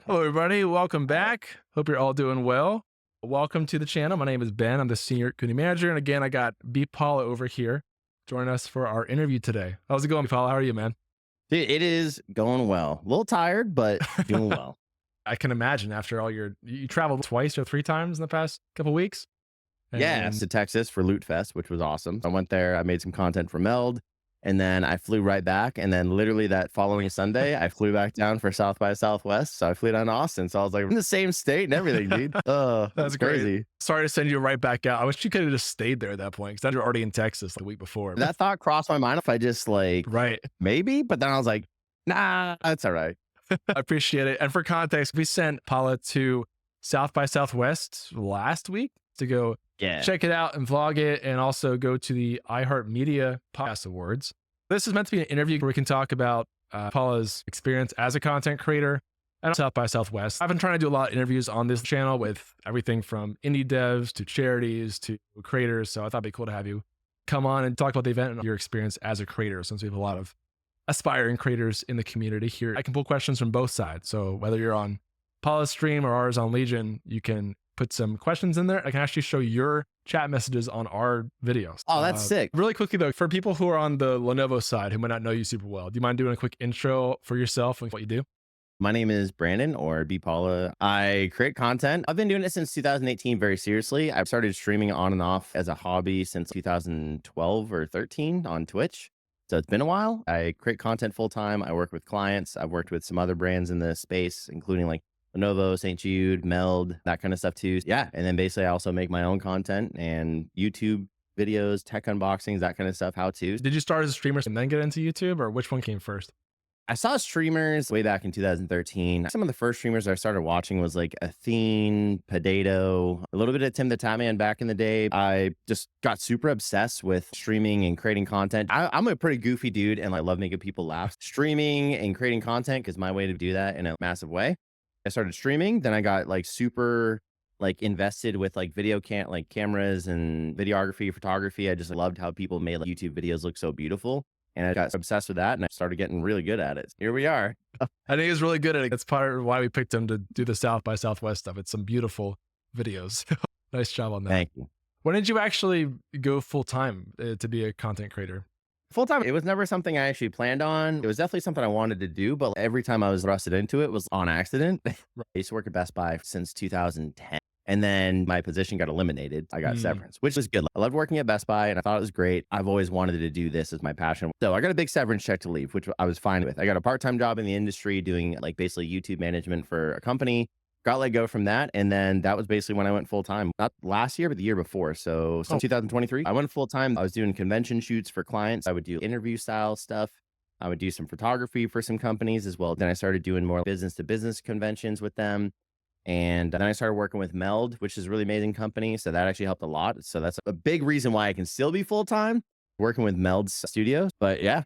Hello, everybody. Welcome back. Hope you're all doing well. Welcome to the channel. My name is Ben. I'm the senior community manager. And again, I got B. Paula over here joining us for our interview today. How's it going, B. Paula? How are you, man? Dude, it is going well. A little tired, but doing well. I can imagine after all you traveled twice or three times in the past couple weeks. Yeah, And to Texas for Loot Fest, which was awesome. I went there, I made some content for Meld, and then I flew right back. And then literally that following Sunday, I flew back down for South by Southwest. So I flew down to Austin. So I was like, in the same state and everything, dude. that's That's great. crazy. Sorry to send you right back out. I wish you could have just stayed there at that point because you're already in Texas the week before. That thought crossed my mind if I just like, Right. maybe, but then I was like, nah, that's all right. I appreciate it. And for context, we sent Paula to South by Southwest last week to go Yeah. check it out and vlog it, and also go to the iHeartMedia Podcast Awards. This is meant to be an interview where we can talk about Paula's experience as a content creator at South by Southwest. I've been trying to do a lot of interviews on this channel with everything from indie devs to charities to creators. So I thought it'd be cool to have you come on and talk about the event and your experience as a creator, since we have a lot of aspiring creators in the community here. I can pull questions from both sides. So whether you're on Paula's stream or ours on Legion, you can put some questions in there. I can actually show your chat messages on our videos. Oh, that's sick. Really quickly though, for people who are on the Lenovo side who might not know you super well, do you mind doing a quick intro for yourself and what you do? My name is Brandon, or B. Paula. I create content. I've been doing it since 2018 very seriously. I've started streaming on and off as a hobby since 2012 or 13 on Twitch. So it's been a while. I create content full time. I work with clients. I've worked with some other brands in the space, including like Lenovo, St. Jude, Meld, that kind of stuff too. Yeah. And then basically I also make my own content and YouTube videos, tech unboxings, that kind of stuff, how to. Did you start as a streamer and then get into YouTube, or which one came first? I saw streamers way back in 2013. Some of the first streamers I started watching was like Athene, Potato, a little bit of Tim the Tatman back in the day. I just got super obsessed with streaming and creating content. I'm a pretty goofy dude and I love making people laugh. Streaming and creating content is my way to do that in a massive way. I started streaming, then I got like super like invested with like cameras and videography, photography. I just loved how people made like YouTube videos look so beautiful. And I got obsessed with that and I started getting really good at it. Here we are. I think he's really good at it. That's part of why we picked him to do the South by Southwest stuff. It's some beautiful videos. Nice job on that. Thank you. When did you actually go full time to be a content creator? Full time, it was never something I actually planned on. It was definitely something I wanted to do, but every time I was thrusted into it was on accident. I used to work at Best Buy since 2010. And then my position got eliminated. I got severance, which was good. I loved working at Best Buy and I thought it was great. I've always wanted to do this as my passion. So I got a big severance check to leave, which I was fine with. I got a part-time job in the industry doing like basically YouTube management for a company. Got let go from that. And then that was basically when I went full time, not last year, but the year before. So since 2023, I went full time. I was doing convention shoots for clients. I would do interview style stuff. I would do some photography for some companies as well. Then I started doing more business to business conventions with them. And then I started working with Meld, which is a really amazing company. So that actually helped a lot. So that's a big reason why I can still be full time working with Meld's studios. But yeah,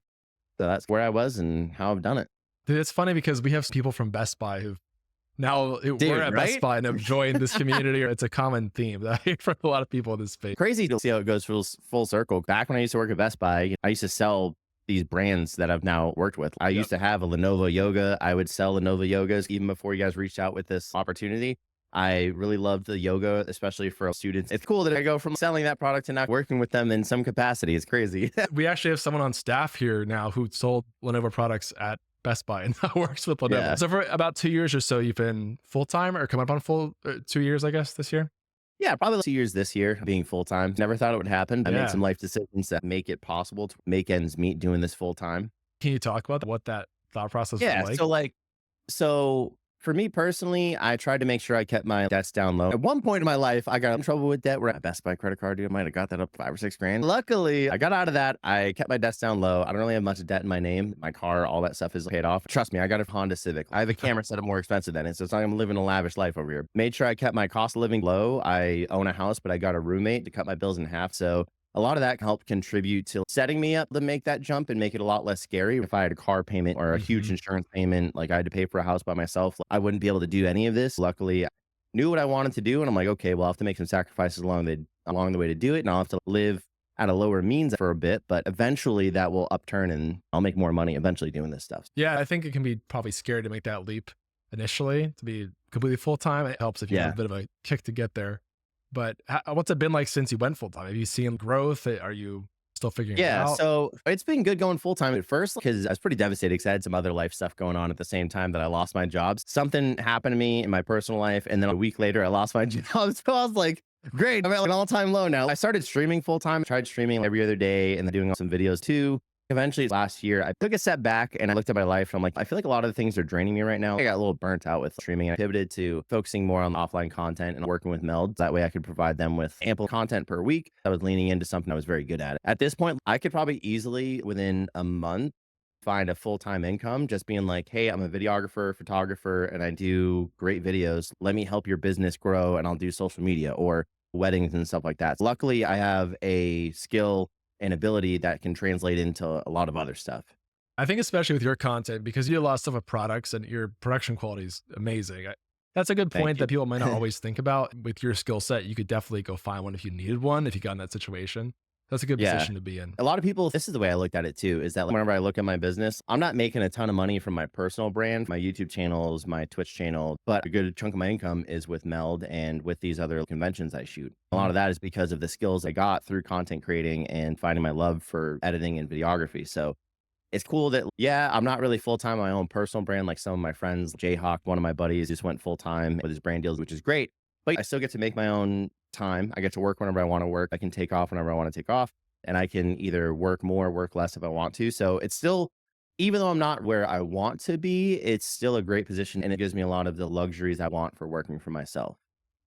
so that's where I was and how I've done it. Dude, it's funny because we have people from Best Buy who've now we're at Best right? Buy and have joined this community. It's a common theme that I hear from a lot of people in this space. Crazy to see how it goes full circle. Back when I used to work at Best Buy, I used to sell these brands that I've now worked with. I used to have a Lenovo yoga. I would sell Lenovo yogas even before you guys reached out with this opportunity. I really loved the yoga, especially for students. It's cool that I go from selling that product to now working with them in some capacity. It's crazy. We actually have someone on staff here now who sold Lenovo products at Best Buy and now works with Lenovo. Yeah. So for about 2 years or so, you've been full time or coming up on full 2 years, I guess, this year? Yeah, probably 2 years this year being full time. Never thought it would happen. I Yeah. made some life decisions that make it possible to make ends meet doing this full time. Can you talk about what that thought process Yeah. was like? So for me personally, I tried to make sure I kept my debts down low. At one point in my life, I got in trouble with debt where I Best Buy credit card, dude, I might have got that up to 5 or 6 grand. Luckily, I got out of that. I kept my debts down low. I don't really have much debt in my name. My car, all that stuff is paid off. Trust me, I got a Honda Civic. I have a camera setup more expensive than it. So it's not like I'm living a lavish life over here. Made sure I kept my cost of living low. I own a house, but I got a roommate to cut my bills in half. So a lot of that helped contribute to setting me up to make that jump and make it a lot less scary. If I had a car payment or a huge insurance payment, like I had to pay for a house by myself, I wouldn't be able to do any of this. Luckily, I knew what I wanted to do. And I'm like, okay, well, I'll have to make some sacrifices along the way to do it. And I'll have to live at a lower means for a bit, but eventually that will upturn and I'll make more money eventually doing this stuff. Yeah, I think it can be probably scary to make that leap initially to be completely full time. It helps if you have a Yeah. bit of a kick to get there. But what's it been like since you went full time? Have you seen growth? Are you still figuring it Yeah, out? so it's been good going full time at first because I was pretty devastated because I had some other life stuff going on at the same time that I lost my job. Something happened to me in my personal life, and then a week later, I lost my job. So I was like, great, I'm at like an all time low now. I started streaming full time, tried streaming every other day and then doing some videos too. Eventually, last year, I took a step back and I looked at my life and I'm like, I feel like a lot of the things are draining me right now. I got a little burnt out with streaming. I pivoted to focusing more on offline content and working with Meld. That way I could provide them with ample content per week. I was leaning into something I was very good at. At this point, I could probably easily within a month find a full-time income just being like, hey, I'm a videographer, photographer, and I do great videos. Let me help your business grow and I'll do social media or weddings and stuff like that. Luckily, I have a skill and ability that can translate into a lot of other stuff. I think especially with your content, because you do a lot of stuff with products and your production quality is amazing. That's a good Thank point you. that people might not always think about. With your skill set, you could definitely go find one if you needed one, if you got in that situation. That's a good Yeah. position to be in. A lot of people, this is the way I looked at it too, is that whenever I look at my business, I'm not making a ton of money from my personal brand, my YouTube channels, my Twitch channel, but a good chunk of my income is with Meld and with these other conventions I shoot. A lot Mhm. of that is because of the skills I got through content creating and finding my love for editing and videography. So it's cool that, yeah, I'm not really full time on my own personal brand like some of my friends. Jayhawk, one of my buddies, just went full time with his brand deals, which is great. But I still get to make my own time. I get to work whenever I want to work. I can take off whenever I want to take off. And I can either work more, work less if I want to. So it's still, even though I'm not where I want to be, it's still a great position. And it gives me a lot of the luxuries I want for working for myself.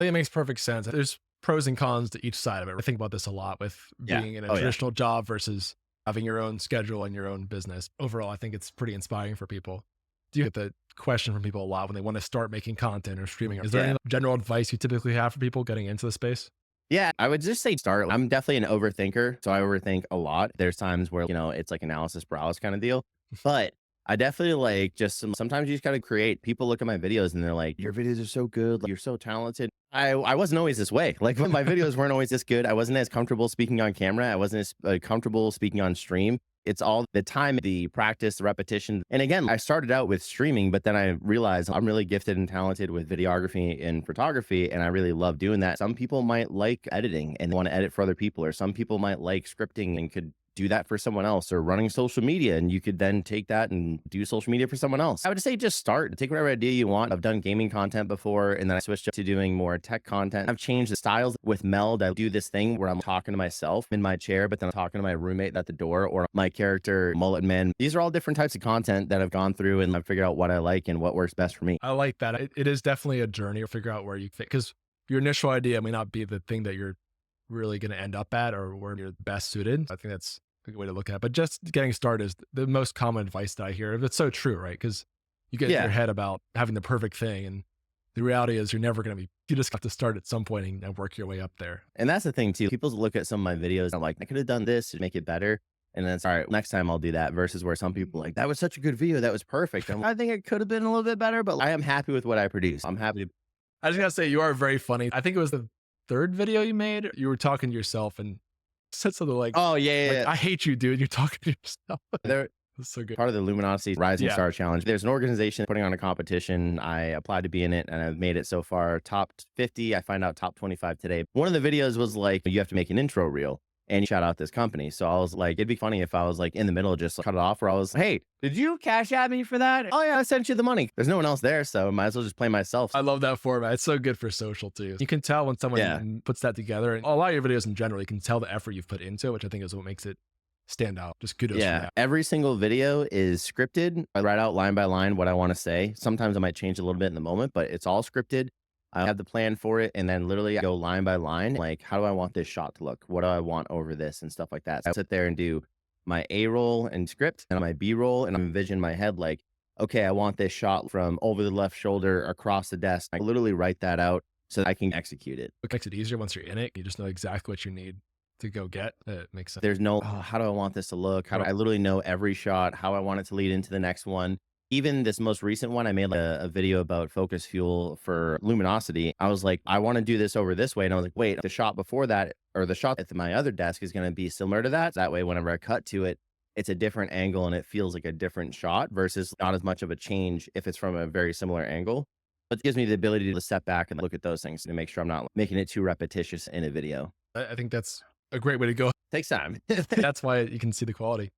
I think it makes perfect sense. There's pros and cons to each side of it. I think about this a lot with Yeah. being in a Oh, yeah. traditional job versus having your own schedule and your own business. Overall, I think it's pretty inspiring for people. Do you get the question from people a lot when they want to start making content or streaming? Is there Yeah. any general advice you typically have for people getting into the space? Yeah, I would just say start. I'm definitely an overthinker, so I overthink a lot. There's times where, it's like analysis paralysis kind of deal. But I definitely like just sometimes you just got to create. People look at my videos and they're like, your videos are so good. Like, you're so talented. I wasn't always this way. Like my videos weren't always this good. I wasn't as comfortable speaking on camera. I wasn't as comfortable speaking on stream. It's all the time, the practice, the repetition. And again, I started out with streaming, but then I realized I'm really gifted and talented with videography and photography, and I really love doing that. Some people might like editing and want to edit for other people, or some people might like scripting and could do that for someone else, or running social media, and you could then take that and do social media for someone else. I would say just start, take whatever idea you want. I've done gaming content before, and then I switched to doing more tech content. I've changed the styles with Meld. I do this thing where I'm talking to myself in my chair, but then I'm talking to my roommate at the door, or my character Mullet Man. These are all different types of content that I've gone through, and I've figured out what I like and what works best for me. I like that. It is definitely a journey to figure out where you fit because your initial idea may not be the thing that you're really going to end up at or where you're best suited. I think that's a good way to look at it. But just getting started is the most common advice that I hear. It's so true, right? Because you get in your Yeah. head about having the perfect thing. And the reality is you're never going to be, you just have to start at some point and work your way up there. And that's the thing too. People look at some of my videos and I'm like, I could have done this to make it better. And then it's all right, next time I'll do that. Versus where some people like, that was such a good video. That was perfect. I think it could have been a little bit better, but I am happy with what I produce. I'm happy to. I just got to say, you are very funny. I think it was the third video you made. You were talking to yourself and said something like, Oh, yeah, yeah, yeah. I hate you, dude. You're talking to yourself. There, That's so good. part of the Luminosity Rising Yeah. Star Challenge. There's an organization putting on a competition. I applied to be in it and I've made it so far top 50. I find out top 25 today. One of the videos was like, you have to make an intro reel and shout out this company. So I was like, it'd be funny if I was like in the middle, just cut it off where I was, hey, did you cash at me for that? Oh yeah, I sent you the money. There's no one else there. So I might as well just play myself. I love that format. It's so good for social too. You can tell when someone Yeah. puts that together. And a lot of your videos in general, you can tell the effort you've put into it, which I think is what makes it stand out. Just kudos for Yeah, that. every single video is scripted. I write out line by line what I want to say. Sometimes I might change a little bit in the moment, but it's all scripted. I have the plan for it, and then literally I go line by line, like how do I want this shot to look? What do I want over this and stuff like that. So I sit there and do my A roll and script and my B roll, and I envision in my head like, okay, I want this shot from over the left shoulder across the desk. I literally write that out so that I can execute it. It makes it easier once you're in it. You just know exactly what you need to go get. It makes sense. There's no, oh, how do I want this to look? How do I literally know every shot, how I want it to lead into the next one. Even this most recent one, I made like a video about focus fuel for luminosity. I was like, I want to do this over this way. And I was like, wait, the shot before that, or the shot at my other desk is going to be similar to that. That way, whenever I cut to it, it's a different angle and it feels like a different shot versus not as much of a change if it's from a very similar angle. But it gives me the ability to step back and look at those things to make sure I'm not making it too repetitious in a video. I think that's a great way to go. Takes time. That's why you can see the quality.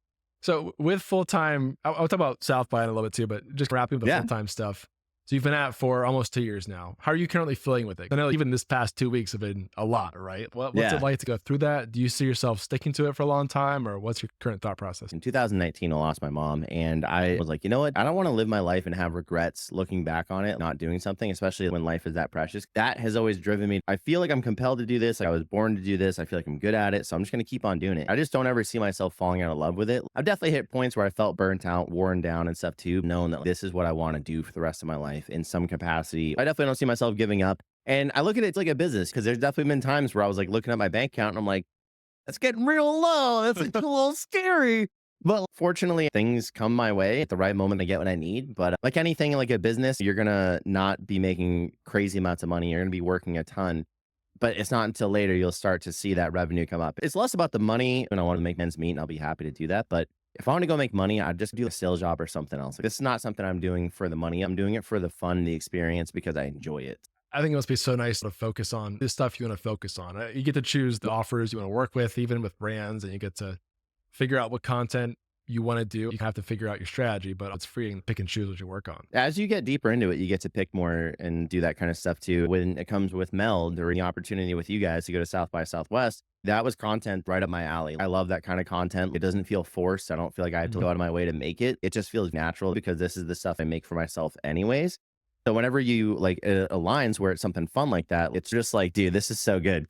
So with full time, I'll talk about South by in a little bit too, but just wrapping up the Yeah. full time stuff. So you've been at it for almost 2 years now. How are you currently feeling with it? I know even this past 2 weeks have been a lot, right? What's Yeah. it like to go through that? Do you see yourself sticking to it for a long time, or what's your current thought process? In 2019, I lost my mom, and I was like, you know what? I don't want to live my life and have regrets looking back on it, not doing something, especially when life is that precious. That has always driven me. I feel like I'm compelled to do this. Like I was born to do this. I feel like I'm good at it. So I'm just going to keep on doing it. I just don't ever see myself falling out of love with it. I've definitely hit points where I felt burnt out, worn down and stuff too, knowing that this is what I want to do for the rest of my life in some capacity. I definitely don't see myself giving up. And I look at it like a business because there's definitely been times where I was like looking at my bank account and I'm like, that's getting real low. That's like a little scary. But fortunately, things come my way at the right moment. I get what I need. But like anything, like a business, you're going to not be making crazy amounts of money. You're going to be working a ton. But it's not until later you'll start to see that revenue come up. It's less about the money. And I want to make ends meet and I'll be happy to do that. But if I want to go make money, I'd just do a sales job or something else. This is not something I'm doing for the money. I'm doing it for the fun, the experience, because I enjoy it. I think it must be so nice to focus on this stuff you want to focus on. You get to choose the offers you want to work with, even with brands, and you get to figure out what content you want to do. You have to figure out your strategy, but it's freeing to pick and choose what you work on. As you get deeper into it, you get to pick more and do that kind of stuff too. When it comes with Meld or the opportunity with you guys to go to South by Southwest, that was content right up my alley. I love that kind of content. It doesn't feel forced. I don't feel like I have to go out of my way to make it. It just feels natural because this is the stuff I make for myself anyways. So whenever you like it aligns where it's something fun like that, it's just like, dude, this is so good.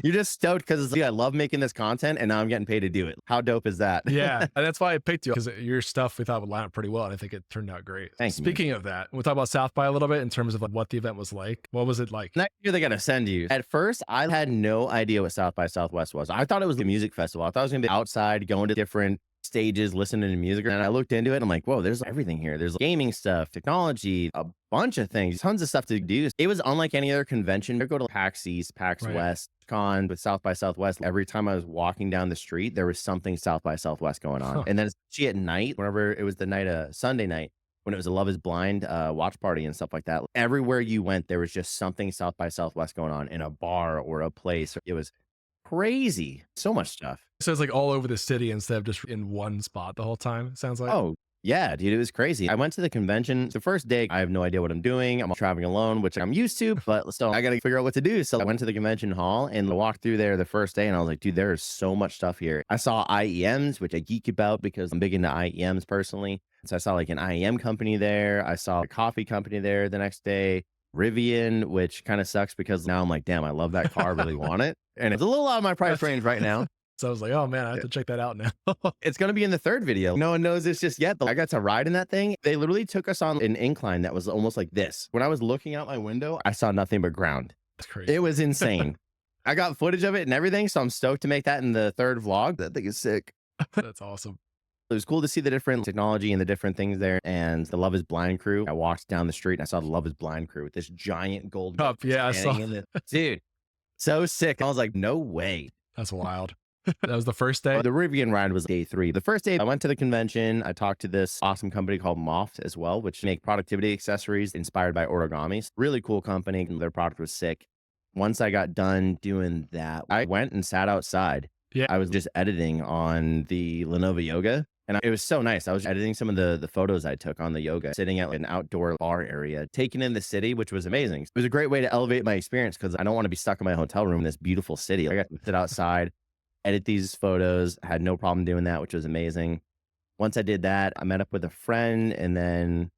You're just stoked because it's like, I love making this content and now I'm getting paid to do it. How dope is that? Yeah. And that's why I picked you, because your stuff we thought would line up pretty well. And I think it turned out great. Thank you. Speaking of that, we'll talk about South by a little bit in terms of like what the event was like. What was it like? Next year, they got to send you. At first, I had no idea what South by Southwest was. I thought it was a music festival. I thought it was going to be outside, going to different stages, listening to music. And I looked into it. And I'm like, whoa, there's everything here. There's gaming stuff, technology, a bunch of things, tons of stuff to do. It was unlike any other convention. I go to PAX East, PAX West, Con with South by Southwest. Every time I was walking down the street, there was something South by Southwest going on. And then especially at night, whenever it was the night of Sunday night, when it was a Love is Blind watch party and stuff like that, everywhere you went, there was just something South by Southwest going on in a bar or a place. It was crazy. So much stuff. So it's like all over the city instead of just in one spot the whole time, it sounds like. Oh, yeah, dude, it was crazy. I went to the convention. The first day, I have no idea what I'm doing. I'm traveling alone, which I'm used to, but still, I got to figure out what to do. So I went to the convention hall and walked through there the first day, and I was like, dude, there is so much stuff here. I saw IEMs, which I geek about because I'm big into IEMs personally. So I saw like an IEM company there. I saw a coffee company there the next day. Rivian, which kind of sucks because now I'm like, damn, I love that car, really want it. And it's a little out of my price range right now. So I was like, oh man, I have to check that out now. It's going to be in the third video. No one knows this just yet, but I got to ride in that thing. They literally took us on an incline that was almost like this. When I was looking out my window, I saw nothing but ground. That's crazy. It was insane. I got footage of it and everything, so I'm stoked to make that in the third vlog. That thing is sick. That's awesome. It was cool to see the different technology and the different things there. And the Love is Blind crew. I walked down the street and I saw the Love is Blind crew with this giant gold cup. Yeah, I saw. Dude, so sick. I was like, no way. That's wild. That was the first day? The Rivian ride was day 3. The first day, I went to the convention. I talked to this awesome company called Moft as well, which make productivity accessories inspired by origami. Really cool company. And their product was sick. Once I got done doing that, I went and sat outside. Yeah. I was just editing on the Lenovo Yoga. And it was so nice. I was editing some of the photos I took on the yoga, sitting at an outdoor bar area, taking in the city, which was amazing. It was a great way to elevate my experience because I don't want to be stuck in my hotel room in this beautiful city. I got to sit outside, edit these photos. I had no problem doing that, which was amazing. Once I did that, I met up with a friend and then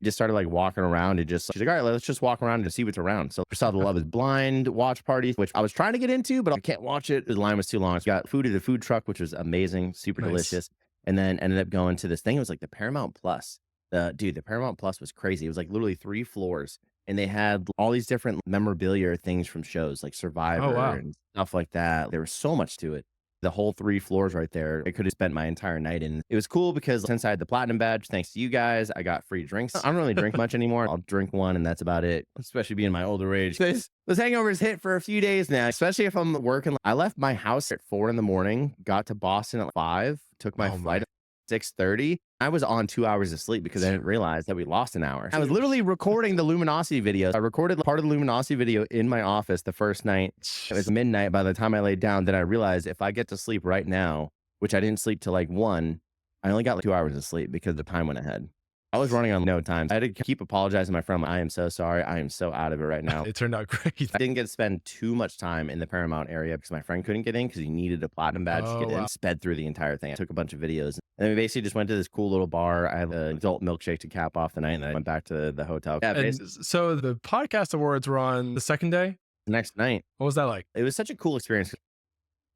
just started like walking around and she's like, all right, let's just walk around and see what's around. So I saw the Love is Blind watch party, which I was trying to get into, but I can't watch it. The line was too long. So got food at a food truck, which was amazing, super delicious. And then ended up going to this thing. It was like the Paramount Plus. Dude, the Paramount Plus was crazy. It was like literally 3 floors. And they had all these different memorabilia things from shows like Survivor and stuff like that. There was so much to it. The whole 3 floors right there, I could have spent my entire night in. It was cool because since I had the platinum badge, thanks to you guys, I got free drinks. I don't really drink much anymore. I'll drink one and that's about it, especially being my older age. Those hangovers hit for a few days now, especially if I'm working. I left my house at 4 in the morning, got to Boston at 5, took my flight. 6:30. I was on 2 hours of sleep because I didn't realize that we lost an hour. I was literally recording the Luminosity video. I recorded part of the Luminosity video in my office the first night. It was midnight by the time I laid down. Then I realized if I get to sleep right now, which I didn't sleep till like 1, I only got like 2 hours of sleep because the time went ahead. I was running on no time. I had to keep apologizing to my friend. I am so sorry. I am so out of it right now. It turned out great. I didn't get to spend too much time in the Paramount area because my friend couldn't get in because he needed a platinum badge to get in. Sped through the entire thing. I took a bunch of videos. And then we basically just went to this cool little bar. I had an adult milkshake to cap off the night, and then I went back to the hotel. Yeah, And so the podcast awards were on the second day? The next night. What was that like? It was such a cool experience.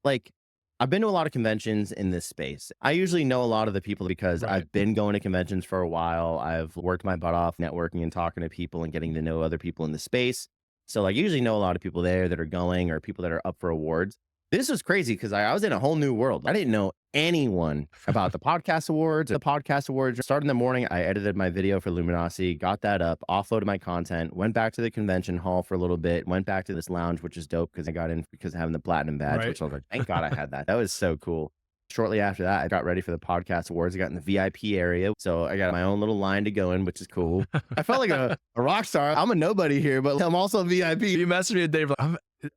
Like, I've been to a lot of conventions in this space. I usually know a lot of the people because I've been going to conventions for a while. I've worked my butt off networking and talking to people and getting to know other people in the space. So like, I usually know a lot of people there that are going or people that are up for awards. This was crazy because I was in a whole new world. I didn't know anyone about the podcast awards. The podcast awards started in the morning. I edited my video for Luminosity, got that up, offloaded my content, went back to the convention hall for a little bit, went back to this lounge, which is dope because I got in because of having the platinum badge, which I was like, thank God I had that. That was so cool. Shortly after that, I got ready for the podcast awards. I got in the VIP area. So I got my own little line to go in, which is cool. I felt like a rock star. I'm a nobody here, but I'm also a VIP. You messaged me today,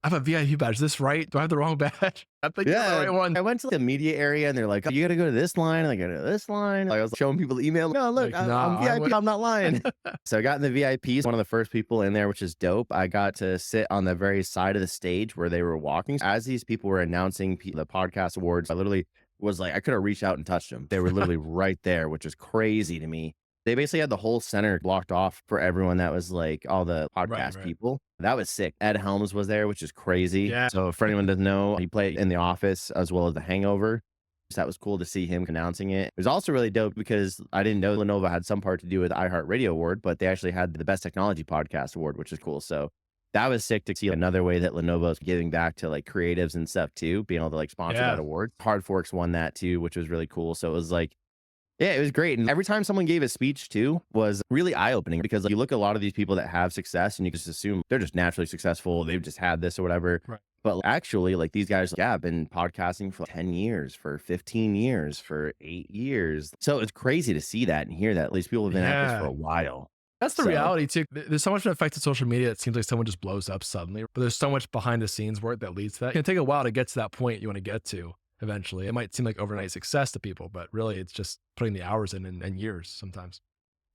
I have a VIP badge. Is this right? Do I have the wrong badge? I think you're the right one. I went to the media area and they're like, oh, you got to go to this line. And I go to this line. Like, I was showing people the email. No, look, I'm VIP. I'm not lying. So I got in the VIPs, one of the first people in there, which is dope. I got to sit on the very side of the stage where they were walking. As these people were announcing the podcast awards, I literally was like, I could have reached out and touched them. They were literally right there, which is crazy to me. They basically had the whole center blocked off for everyone that was like all the podcast people. That was sick. Ed Helms was there, which is crazy. Yeah. So for anyone that doesn't know, he played in The Office as well as The Hangover. So that was cool to see him announcing it. It was also really dope because I didn't know Lenovo had some part to do with the iHeartRadio Award, but they actually had the Best Technology Podcast Award, which is cool. So that was sick to see another way that Lenovo's giving back to like creatives and stuff too, being able to like sponsor that award. Hard Forks won that too, which was really cool. So it was like, yeah, it was great. And every time someone gave a speech too was really eye-opening because like, you look at a lot of these people that have success and you just assume they're just naturally successful. They've just had this or whatever. But actually, like these guys, have been podcasting for 10 years, for 15 years, for 8 years. So it's crazy to see that and hear that. At least people have been at this for a while. That's the reality too. There's so much effect of social media. It seems like someone just blows up suddenly, but there's so much behind the scenes work that leads to that. It can take a while to get to that point you want to get to. Eventually, it might seem like overnight success to people, but really it's just putting the hours in and years sometimes.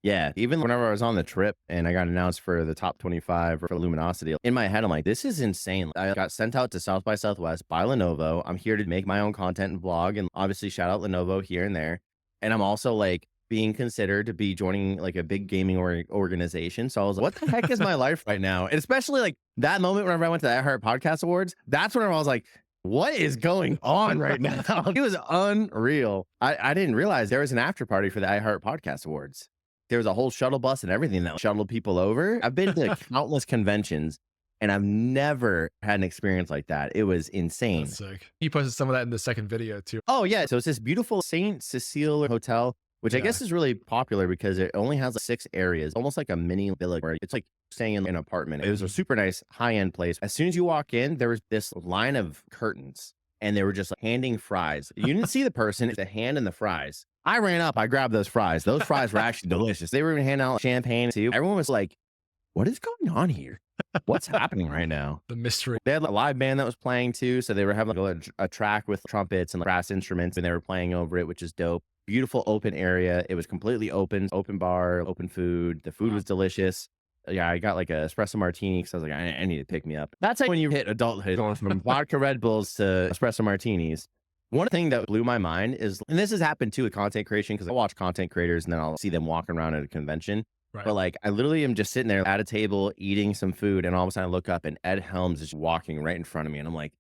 Yeah, even whenever I was on the trip and I got announced for the top 25 for Luminosity, in my head, I'm like, this is insane. I got sent out to South by Southwest by Lenovo. I'm here to make my own content and vlog and obviously shout out Lenovo here and there. And I'm also like being considered to be joining like a big gaming organization. So I was like, what the heck is my life right now? And especially like that moment whenever I went to the iHeart Podcast Awards, that's whenever I was like, what is going on right now? It was unreal. I didn't realize there was an after party for the iHeart Podcast Awards. There was a whole shuttle bus and everything that shuttled people over. I've been to countless conventions and I've never had an experience like that. It was insane. That's sick. You posted some of that in the second video too. Oh yeah. So it's this beautiful St. Cecile hotel, which I guess is really popular because it only has like 6 areas, almost like a mini villa where it's like staying in an apartment. It was a super nice high-end place. As soon as you walk in, there was this line of curtains and they were just like handing fries. You didn't see the person, it's the hand and the fries. I ran up, I grabbed those fries. Those fries were actually delicious. They were even handing out champagne too. Everyone was like, what is going on here? What's happening right now? The mystery. They had a live band that was playing too. So they were having like a track with trumpets and brass instruments and they were playing over it, which is dope. Beautiful open area. It was completely open bar, open food. The food was delicious. Yeah, I got like a espresso martini because I was like, I need to pick me up. That's like when you hit adulthood, going from vodka Red Bulls to espresso martinis. One thing that blew my mind is, and this has happened too with content creation, because I watch content creators and then I'll see them walking around at a convention. But like, I literally am just sitting there at a table eating some food, and all of a sudden I look up and Ed Helms is walking right in front of me, and I'm like,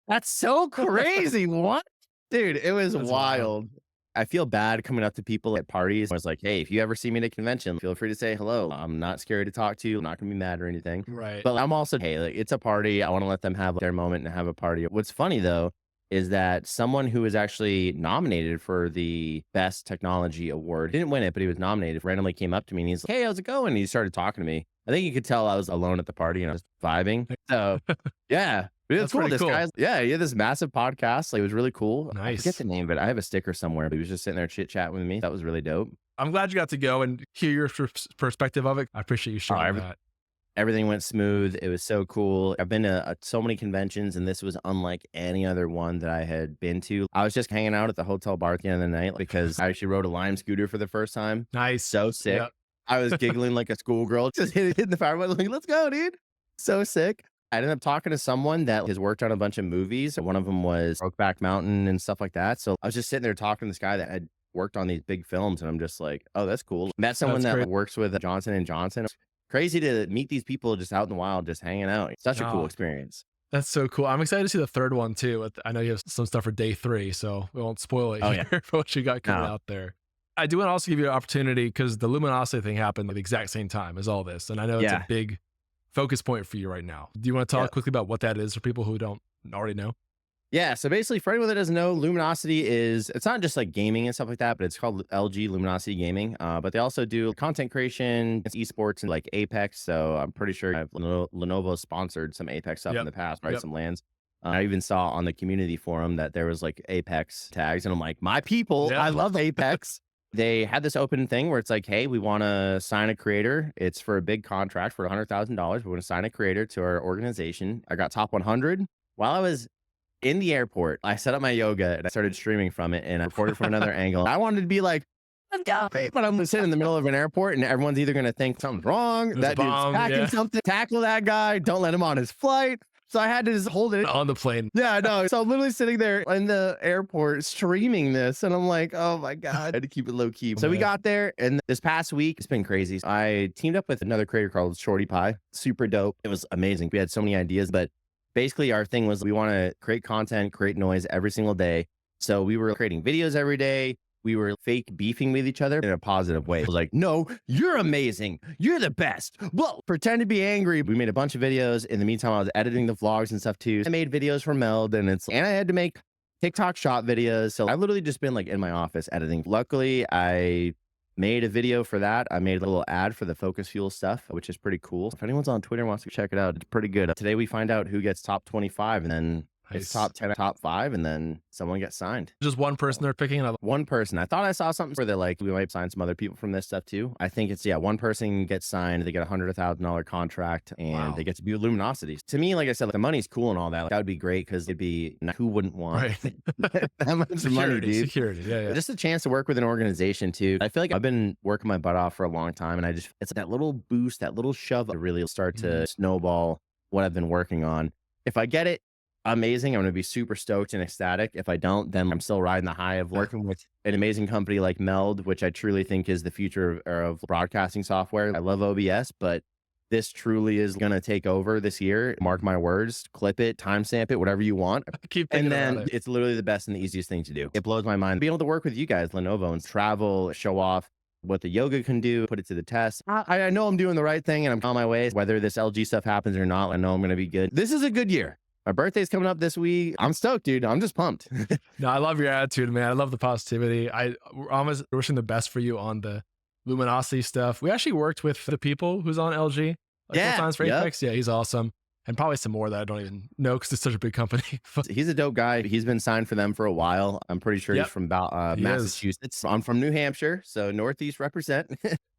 that's so crazy. What? Dude, it was wild. I feel bad coming up to people at parties. I was like, hey, if you ever see me at a convention, feel free to say hello. I'm not scared to talk to you. I'm not going to be mad or anything. But I'm also, hey, like, it's a party. I want to let them have their moment and have a party. What's funny though, is that someone who was actually nominated for the best technology award didn't win it, but he was nominated. Randomly came up to me and he's like, "Hey, how's it going?" And he started talking to me. I think you could tell I was alone at the party and I was vibing. So yeah, it was That's cool. pretty This cool. guy's yeah, he had this massive podcast. Like, it was really cool. I forget Nice. the name, but I have a sticker somewhere. But he was just sitting there chit chatting with me. That was really dope. I'm glad you got to go and hear your perspective of it. I appreciate you Oh, sharing that. everything went smooth. It was so cool. I've been to so many conventions, and this was unlike any other one that I had been to. I was just hanging out at the hotel bar at the end of the night because I actually rode a Lime scooter for the first time. Nice. So sick. Yeah. I was giggling like a schoolgirl, just hitting the fire button, like, let's go, dude. So sick. I ended up talking to someone that has worked on a bunch of movies. One of them was Brokeback Mountain and stuff like that. So I was just sitting there talking to this guy that had worked on these big films, and I'm just like, oh, that's cool. Met someone That's that great. works with Johnson and Johnson. Crazy to meet these people just out in the wild, just hanging out. Such a cool Oh, experience. that's so cool. I'm excited to see the third one too. I know you have some stuff for day 3, so we won't spoil it Oh here yeah. for what you got coming No. out there. I do want to also give you an opportunity because the luminosity thing happened at the exact same time as all this. And I know it's a Yeah. big focus point for you right now. Do you want to Yeah. talk quickly about what that is for people who don't already know? Yeah, so basically, for anyone that doesn't know, Luminosity it's not just like gaming and stuff like that, but it's called LG Luminosity Gaming. But they also do content creation, it's esports, and like Apex. So I'm pretty sure Lenovo sponsored some Apex stuff in Yep. the past, right? Yep. Some lands. I even saw on the community forum that there was like Apex tags, and I'm like, my people, Yeah. I love Apex. They had this open thing where it's like, hey, we want to sign a creator. It's for a big contract for $100,000. We want to sign a creator to our organization. I got top 100. While I was in the airport, I set up my yoga and I started streaming from it and I recorded from another angle. I wanted to be like, let's go, but I'm sitting in the middle of an airport and everyone's either going to think something's wrong, There's a that dude's bomb, packing yeah. something, tackle that guy, don't let him on his flight. So I had to just hold it. On the plane. Yeah, I know. So I'm literally sitting there in the airport streaming this, and I'm like, oh my God, I had to keep it low key. So we Man. got there, and this past week, it's been crazy. I teamed up with another creator called Shorty Pie. Super dope. It was amazing. We had so many ideas, but basically our thing was we want to create content, create noise every single day. So we were creating videos every day. We were fake beefing with each other in a positive way. It was like, no, you're amazing. You're the best. Well, pretend to be angry. We made a bunch of videos. In the meantime, I was editing the vlogs and stuff too. I made videos for Meld and I had to make TikTok shot videos. So I've literally just been like in my office editing. Luckily, I made a video for that. I made a little ad for the Focus Fuel stuff, which is pretty cool. If anyone's on Twitter and wants to check it out, it's pretty good. Today we find out who gets top 25 and then it's Nice. top 10, top 5, and then someone gets signed. Just one person they're picking another. One person. I thought I saw something where they're like, we might sign some other people from this stuff too. I think it's, yeah, one person gets signed. They get $100,000 contract and Wow. they get to be with Luminosity. To me, like I said, like, the money's cool and all that. Like, that would be great because it'd be, who wouldn't want Right. that much money, dude? Security. Yeah. Yeah. Just a chance to work with an organization too. I feel like I've been working my butt off for a long time and it's that little boost, that little shove to really start to snowball what I've been working on. If I get it, amazing. I'm going to be super stoked and ecstatic. If I don't, then I'm still riding the high of working with an amazing company like Meld, which I truly think is the future of broadcasting software. I love OBS, but this truly is going to take over this year. Mark my words, clip it, timestamp it, whatever you want. Keep thinking And about then it. it's literally the best and the easiest thing to do. It blows my mind. Being able to work with you guys, Lenovo, and travel, show off what the yoga can do, put it to the test. I know I'm doing the right thing and I'm on my way. Whether this LG stuff happens or not, I know I'm going to be good. This is a good year. My birthday's coming up this week. I'm stoked, dude. I'm just pumped. No, I love your attitude, man. I love the positivity. We're almost wishing the best for you on the luminosity stuff. We actually worked with the people who's on LG like Yeah, four times for yep. Apex. Yeah, he's awesome. And probably some more that I don't even know because it's such a big company. He's a dope guy. He's been signed for them for a while. I'm pretty sure Yep. he's from about He is. Massachusetts. I'm from New Hampshire, so Northeast represent.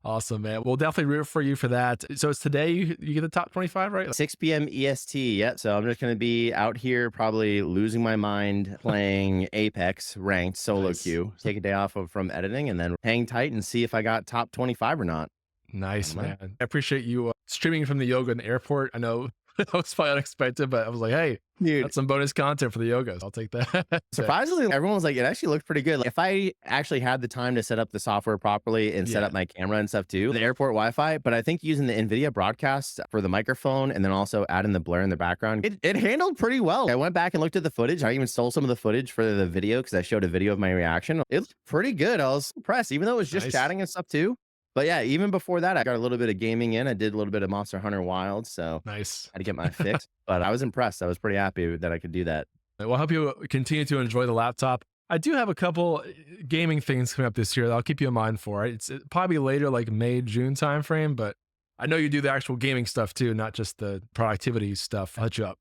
Awesome, man. We'll definitely root for you for that. So it's today you get the top 25, right? 6 p.m. EST. Yeah. So I'm just going to be out here probably losing my mind playing Apex ranked solo Nice. queue. Take a day off from editing and then hang tight and see if I got top 25 or not. Nice, Am I? man. I appreciate you streaming from the yoga in the airport. I know that was probably unexpected, but I was like, hey, Dude, that's some bonus content for the yogas. I'll take that. surprisingly, everyone was like, it actually looked pretty good. Like, if I actually had the time to set up the software properly and set Yeah. up my camera and stuff too, the airport Wi-Fi, but I think using the NVIDIA broadcast for the microphone and then also adding the blur in the background, it handled pretty well. I went back and looked at the footage. I even stole some of the footage for the video because I showed a video of my reaction. It looked pretty good. I was impressed, even though it was just Nice. chatting and stuff too. But yeah, even before that, I got a little bit of gaming in. I did a little bit of Monster Hunter Wild, so Nice. I had to get my fix. But I was impressed. I was pretty happy that I could do that. Well, I hope you continue to enjoy the laptop. I do have a couple gaming things coming up this year that I'll keep you in mind for. It's probably later, like May, June timeframe, but I know you do the actual gaming stuff too, not just the productivity stuff. I'll hit you up.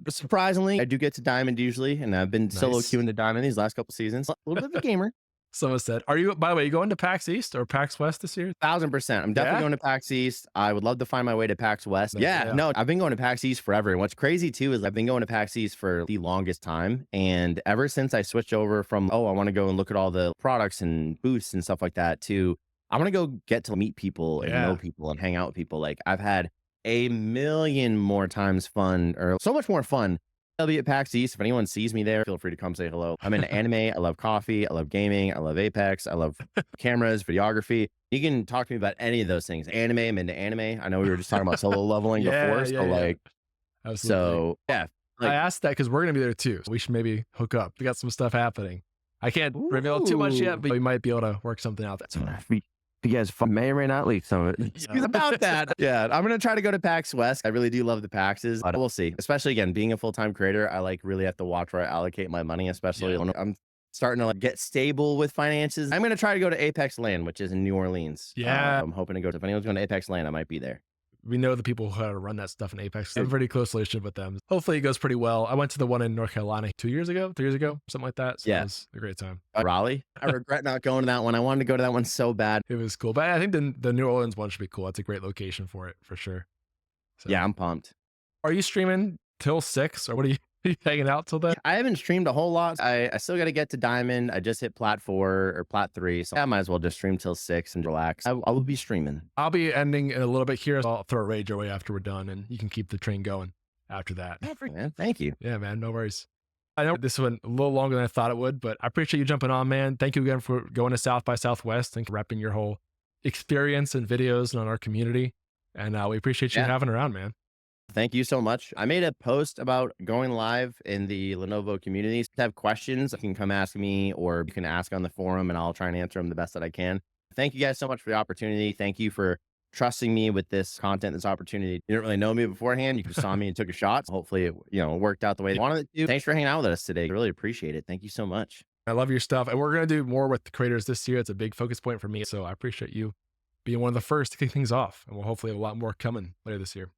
Surprisingly, I do get to Diamond usually, and I've been solo Nice. queuing to Diamond these last couple seasons. A little bit of a gamer. Someone said, are you, by the way, you going to PAX East or PAX West this year? 1000%. I'm definitely Yeah? going to PAX East. I would love to find my way to PAX West. No, Yeah, yeah. no, I've been going to PAX East forever. And what's crazy too is I've been going to PAX East for the longest time. And ever since I switched over from, oh, I want to go and look at all the products and booths and stuff like that, to I want to go get to meet people and Yeah. know people and hang out with people. Like I've had a million more times fun, or so much more fun. I'll be at PAX East. If anyone sees me there, feel free to come say hello. I'm into anime. I love coffee. I love gaming. I love Apex. I love cameras, videography. You can talk to me about any of those things. Anime, I'm into anime. I know we were just talking about solo leveling before. So like, Absolutely. so yeah. I asked that because we're going to be there too. So we should maybe hook up. We got some stuff happening. I can't reveal too much yet, but we might be able to work something out. You guys may or may not leak some of it. Excuse about that. Yeah, I'm gonna try to go to PAX West. I really do love the PAXs. But we'll see. Especially again, being a full-time creator, I like really have to watch where I allocate my money. Especially when I'm starting to like get stable with finances. I'm gonna try to go to Apex Land, which is in New Orleans. Yeah. I'm hoping to go. If anyone's going to Apex Land, I might be there. We know the people who run that stuff in Apex. I have a pretty close relationship with them. Hopefully it goes pretty well. I went to the one in North Carolina 3 years ago, something like that. So Yeah. It was a great time. Raleigh. I regret not going to that one. I wanted to go to that one so bad. It was cool. But I think the New Orleans one should be cool. It's a great location for it, for sure. So, Yeah, I'm pumped. Are you streaming till 6 or what are you hanging out till then? I haven't streamed a whole lot. I still got to get to Diamond. I just hit Plat 4 or Plat 3. So I might as well just stream till 6 and relax. I will be streaming. I'll be ending in a little bit here. I'll throw a rage away after we're done and you can keep the train going after that. Perfect, man. Thank you. Yeah, man. No worries. I know this went a little longer than I thought it would, but I appreciate you jumping on, man. Thank you again for going to South by Southwest and repping your whole experience and videos and on our community. And we appreciate you having around, man. Thank you so much. I made a post about going live in the Lenovo community. If you have questions, you can come ask me or you can ask on the forum and I'll try and answer them the best that I can. Thank you guys so much for the opportunity. Thank you for trusting me with this content, this opportunity. You didn't really know me beforehand. You just saw me and took a shot. Hopefully it worked out the way you wanted it to. Thanks for hanging out with us today. I really appreciate it. Thank you so much. I love your stuff. And we're going to do more with the creators this year. It's a big focus point for me. So I appreciate you being one of the first to kick things off. And we'll hopefully have a lot more coming later this year.